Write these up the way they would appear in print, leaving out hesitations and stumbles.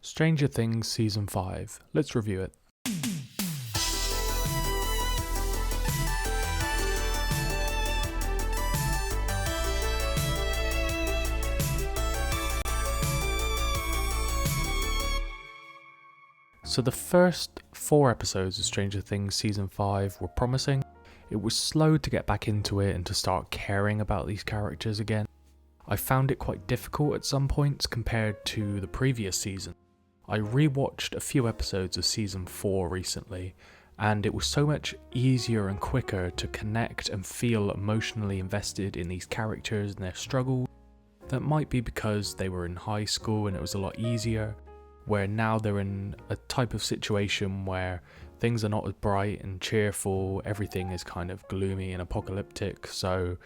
Stranger Things Season 5. Let's review it. So the first 4 episodes of Stranger Things Season 5 were promising. It was slow to get back into it and to start caring about these characters again. I found it quite difficult at some points compared to the previous season. I rewatched a few episodes of Season 4 recently, and it was so much easier and quicker to connect and feel emotionally invested in these characters and their struggles. That might be because they were in high school and it was a lot easier, where now they're in a type of situation where things are not as bright and cheerful, everything is kind of gloomy and apocalyptic, so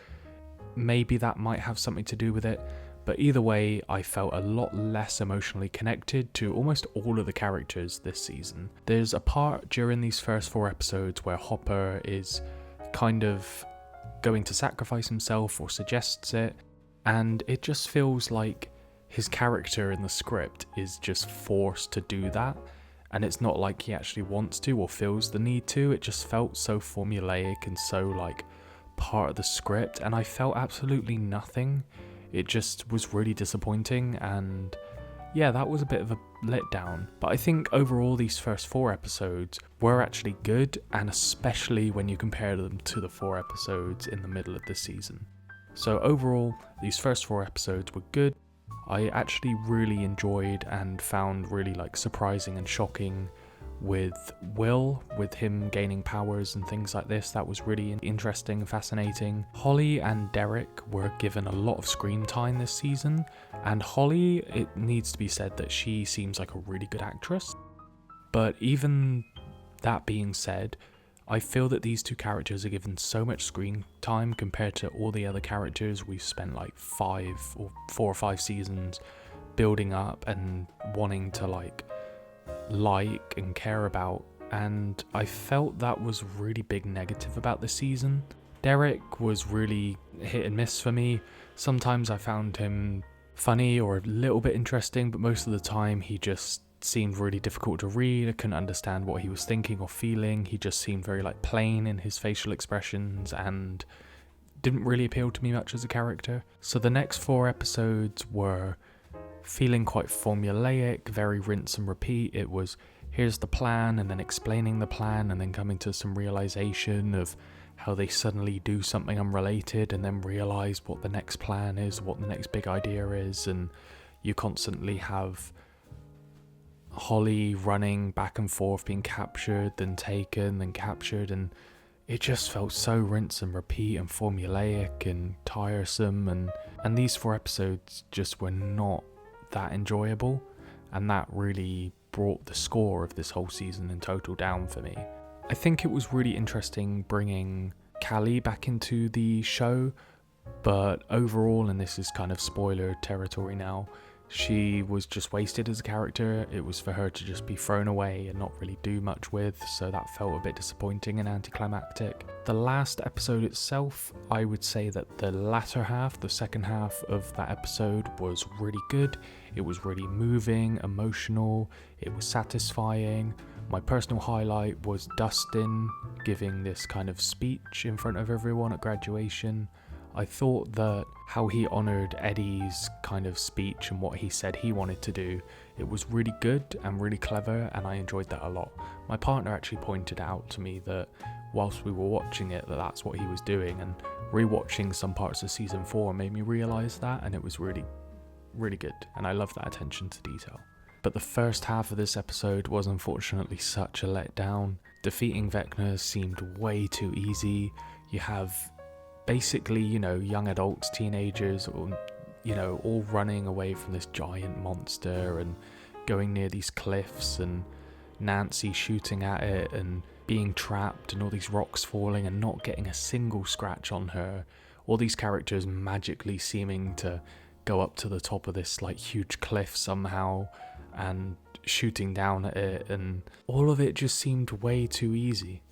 maybe that might have something to do with it. But either way, I felt a lot less emotionally connected to almost all of the characters this season. There's a part during these first 4 episodes where Hopper is kind of going to sacrifice himself or suggests it, and it just feels like his character in the script is just forced to do that, and it's not like he actually wants to or feels the need to. It just felt so formulaic and so like part of the script, and I felt absolutely nothing. It just was really disappointing, and yeah, that was a bit of a letdown. But I think overall these first 4 episodes were actually good, and especially when you compare them to the 4 episodes in the middle of the season. So overall, these first 4 episodes were good. I actually really enjoyed and found really surprising and shocking with Will, with him gaining powers and things like this. That was really interesting and fascinating. Holly and Derek were given a lot of screen time this season, and Holly, it needs to be said that she seems like a really good actress. But even that being said, I feel that these 2 characters are given so much screen time compared to all the other characters we've spent 4 or 5 seasons building up and wanting to like and care about, and I felt that was really big negative about this season. Derek was really hit and miss for me. Sometimes I found him funny or a little bit interesting, but most of the time he just seemed really difficult to read. I couldn't understand what he was thinking or feeling. He just seemed very plain in his facial expressions and didn't really appeal to me much as a character. So the next 4 episodes were feeling quite formulaic, very rinse and repeat. It was here's the plan and then explaining the plan and then coming to some realization of how they suddenly do something unrelated and then realize what the next plan is, what the next big idea is, and you constantly have Holly running back and forth, being captured, then taken, then captured, and it just felt so rinse and repeat and formulaic and tiresome, and these 4 episodes just were not that enjoyable, and that really brought the score of this whole season in total down for me. I think it was really interesting bringing Callie back into the show, but overall, and this is kind of spoiler territory now, she was just wasted as a character. It was for her to just be thrown away and not really do much with, so that felt a bit disappointing and anticlimactic. The last episode itself, I would say that the latter half, the second half of that episode was really good. It was really moving, emotional, it was satisfying. My personal highlight was Dustin giving this kind of speech in front of everyone at graduation. I thought that how he honoured Eddie's kind of speech and what he said he wanted to do, it was really good and really clever, and I enjoyed that a lot. My partner actually pointed out to me that whilst we were watching it, that's what he was doing, and rewatching some parts of season 4 made me realise that, and it was really, really good, and I love that attention to detail. But the first half of this episode was unfortunately such a letdown. Defeating Vecna seemed way too easy. You have basically, young adults, teenagers, or, all running away from this giant monster and going near these cliffs, and Nancy shooting at it and being trapped and all these rocks falling and not getting a single scratch on her. All these characters magically seeming to go up to the top of this huge cliff somehow and shooting down at it, and all of it just seemed way too easy.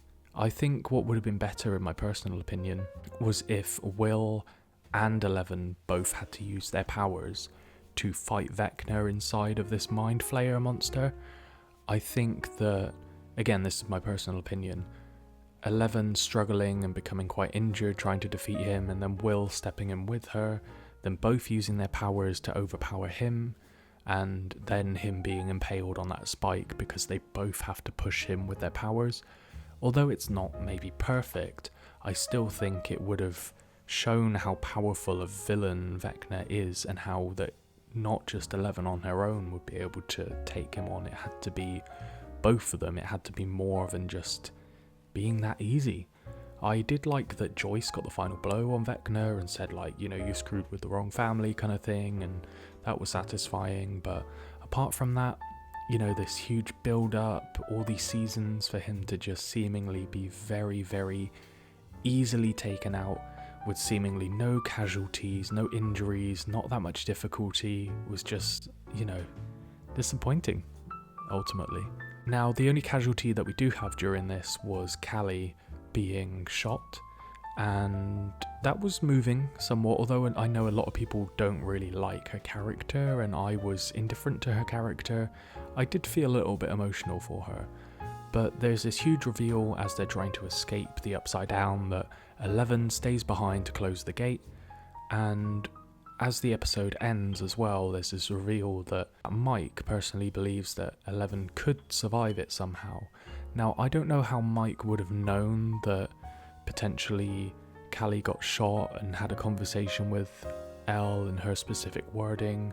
I think what would have been better, in my personal opinion, was if Will and Eleven both had to use their powers to fight Vecna inside of this Mind Flayer monster. I think that, again, this is my personal opinion, 11 struggling and becoming quite injured trying to defeat him, and then Will stepping in with her, then both using their powers to overpower him, and then him being impaled on that spike because they both have to push him with their powers. Although it's not maybe perfect, I still think it would have shown how powerful a villain Vecna is, and how that not just 11 on her own would be able to take him on. It had to be both of them. It had to be more than just being that easy. I did like that Joyce got the final blow on Vecna and said, like, you know, you screwed with the wrong family kind of thing, and that was satisfying. But apart from that, you know, this huge build up, all these seasons for him to just seemingly be very, very easily taken out with seemingly no casualties, no injuries, not that much difficulty, was just, you know, disappointing, ultimately. Now, the only casualty that we do have during this was Callie being shot, and that was moving somewhat, although I know a lot of people don't really like her character, and I was indifferent to her character. I did feel a little bit emotional for her. But there's this huge reveal as they're trying to escape the Upside Down that 11 stays behind to close the gate, and as the episode ends as well, there's this reveal that Mike personally believes that 11 could survive it somehow. Now, I don't know how Mike would have known that potentially Callie got shot and had a conversation with Elle and her specific wording.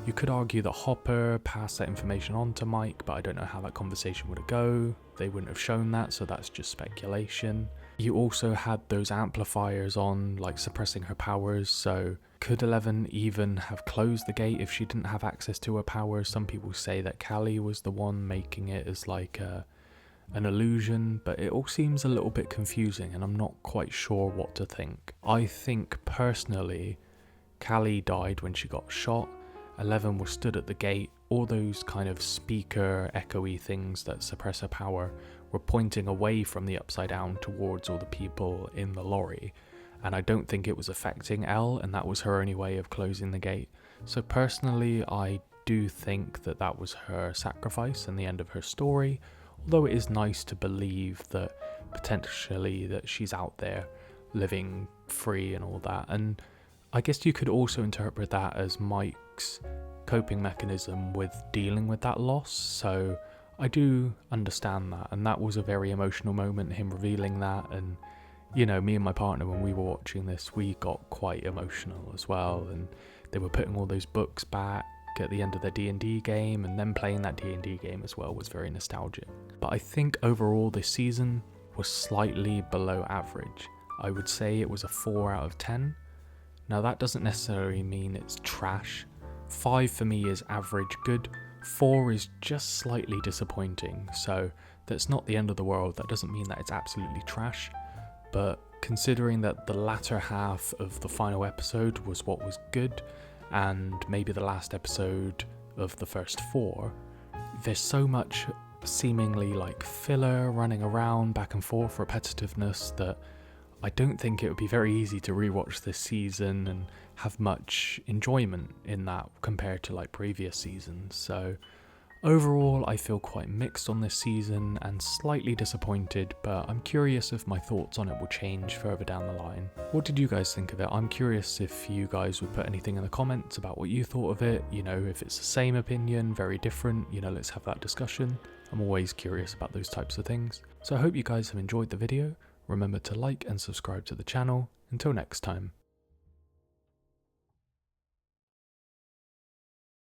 You could argue that Hopper passed that information on to Mike, but I don't know how that conversation would go. They wouldn't have shown that, so that's just speculation. You also had those amplifiers on, like suppressing her powers, so could 11 even have closed the gate if she didn't have access to her powers? Some people say that Callie was the one making it as like an illusion, but it all seems a little bit confusing and I'm not quite sure what to think. I think personally, Callie died when she got shot. 11 was stood at the gate. All those kind of speaker echoey things that suppress her power were pointing away from the Upside Down towards all the people in the lorry, and I don't think it was affecting Elle, and that was her only way of closing the gate. So personally, I do think that that was her sacrifice and the end of her story, although it is nice to believe that potentially that she's out there living free and all that. And I guess you could also interpret that as Mike's coping mechanism with dealing with that loss, so I do understand that, and that was a very emotional moment, him revealing that. And you know, me and my partner, when we were watching this, we got quite emotional as well, and they were putting all those books back at the end of their D&D game, and then playing that D&D game as well was very nostalgic. But I think overall this season was slightly below average. I would say it was a 4 out of 10. Now that doesn't necessarily mean it's trash. 5 for me is average good, 4 is just slightly disappointing, so that's not the end of the world. That doesn't mean that it's absolutely trash, but considering that the latter half of the final episode was what was good, and maybe the last episode of the first 4, there's so much seemingly like filler running around, back and forth repetitiveness, that I don't think it would be very easy to rewatch this season and have much enjoyment in that compared to like previous seasons. So overall, I feel quite mixed on this season and slightly disappointed, but I'm curious if my thoughts on it will change further down the line. What did you guys think of it? I'm curious if you guys would put anything in the comments about what you thought of it. You know, if it's the same opinion, very different, you know, let's have that discussion. I'm always curious about those types of things. So I hope you guys have enjoyed the video. Remember to like and subscribe to the channel. Until next time.